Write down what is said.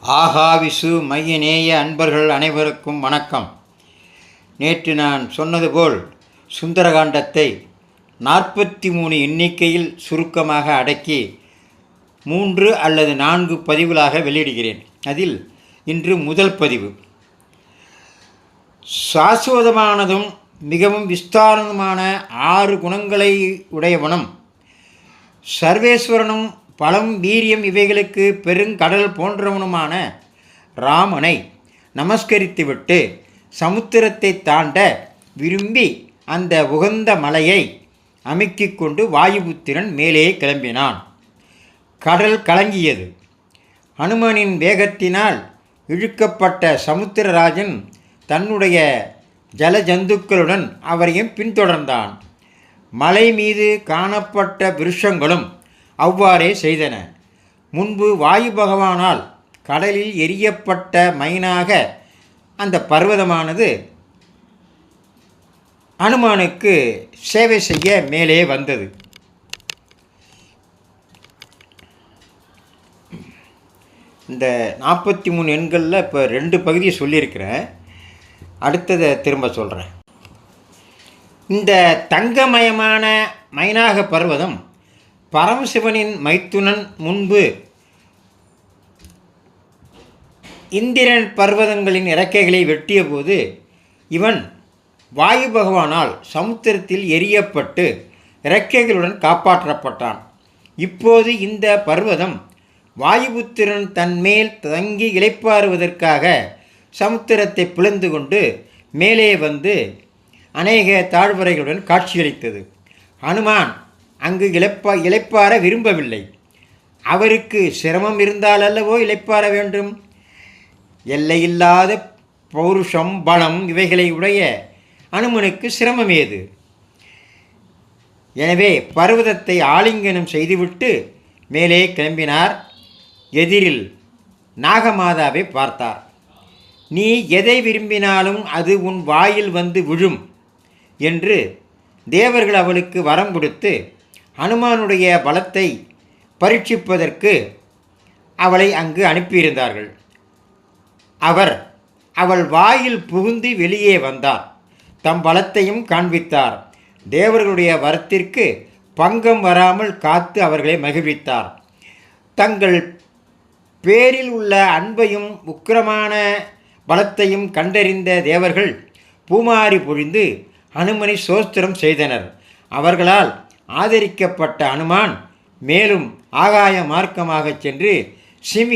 ஆகாவிசு மையநேய அன்பர்கள் அனைவருக்கும் வணக்கம். நேற்று நான் சொன்னது போல் சுந்தரகாண்டத்தை 43 எண்ணிக்கையில் சுருக்கமாக அடக்கி 3 அல்லது 4 பதிவுகளாக வெளியிடுகிறேன். அதில் இன்று முதல் பதிவு. சாஸ்வதமானதும் மிகவும் விஸ்தாரமான 6 குணங்களை உடையவனும் சர்வேஸ்வரனும் பலம் வீரியம் இவைகளுக்கு பெருங்கடல் போன்றவனுமான ராமனை நமஸ்கரித்துவிட்டு சமுத்திரத்தை தாண்ட விரும்பி அந்த உகந்த மலையை அமுக்கிக் கொண்டு வாயுபுத்திரன் மேலே கிளம்பினான். கடல் கலங்கியது. அனுமனின் வேகத்தினால் இழுக்கப்பட்ட சமுத்திரராஜன் தன்னுடைய ஜலஜந்துக்களுடன் அவரையும் பின்தொடர்ந்தான். மலை மீது காணப்பட்ட விருஷங்களும் அவ்வாறே செய்தன. முன்பு வாயு பகவானால் கடலில் எரியப்பட்ட மைனாக அந்த பர்வதமானது அனுமானுக்கு சேவை செய்ய மேலே வந்தது. இந்த 43 எண்களில் இப்போ 2 பகுதியை சொல்லியிருக்கிறேன். அடுத்ததை திரும்ப சொல்கிறேன். இந்த தங்கமயமான மைனாக பர்வதம் பரமசிவனின் மைத்துனன் முன்பு இந்திரன் பர்வதங்களின் இறக்கைகளை வெட்டிய போது இவன் வாயு பகவானால் சமுத்திரத்தில் எரியப்பட்டு இறக்கைகளுடன் காப்பாற்றப்பட்டான். இப்போது இந்த பர்வதம் வாயுபுத்திரன் தன்மேல் தங்கி இளைப்பாறுவதற்காக சமுத்திரத்தை பிளந்து கொண்டு மேலே வந்து அநேக தாழ்வரைகளுடன் காட்சியளித்தது. ஹனுமான் அங்கு இளைப்பாற விரும்பவில்லை. அவருக்கு சிரமம் இருந்தால் அல்லவோ இளைப்பாற வேண்டும். எல்லையில்லாத பௌருஷம் பலம் இவைகளை உடைய அனுமனுக்கு சிரமம் ஏது? எனவே பர்வதத்தை ஆலிங்கனம் செய்துவிட்டு மேலே கிளம்பினார். எதிரில் நாகமாதாவை பார்த்தார். நீ எதை விரும்பினாலும் அது உன் வாயில் வந்து விழும் என்று தேவர்கள் அவளுக்கு வரம் கொடுத்து ஹனுமானுடைய பலத்தை பரீட்சிப்பதற்கு அவளை அங்கு அனுப்பியிருந்தார்கள். அவள் வாயில் புகுந்து வெளியே வந்தார். தம் பலத்தையும் காண்பித்தார். தேவர்களுடைய வரத்திற்கு பங்கம் வராமல் காத்து அவர்களை மகிழ்வித்தார். தங்கள் பேரில் உள்ள அன்பையும் உக்கிரமான பலத்தையும் கண்டறிந்த தேவர்கள் பூமாரி பொழிந்து அனுமனை சோஸ்திரம் செய்தனர். அவர்களால் ஆதரிக்கப்பட்ட அனுமான் மேலும் ஆகாய மார்க்கமாக சென்று சிமி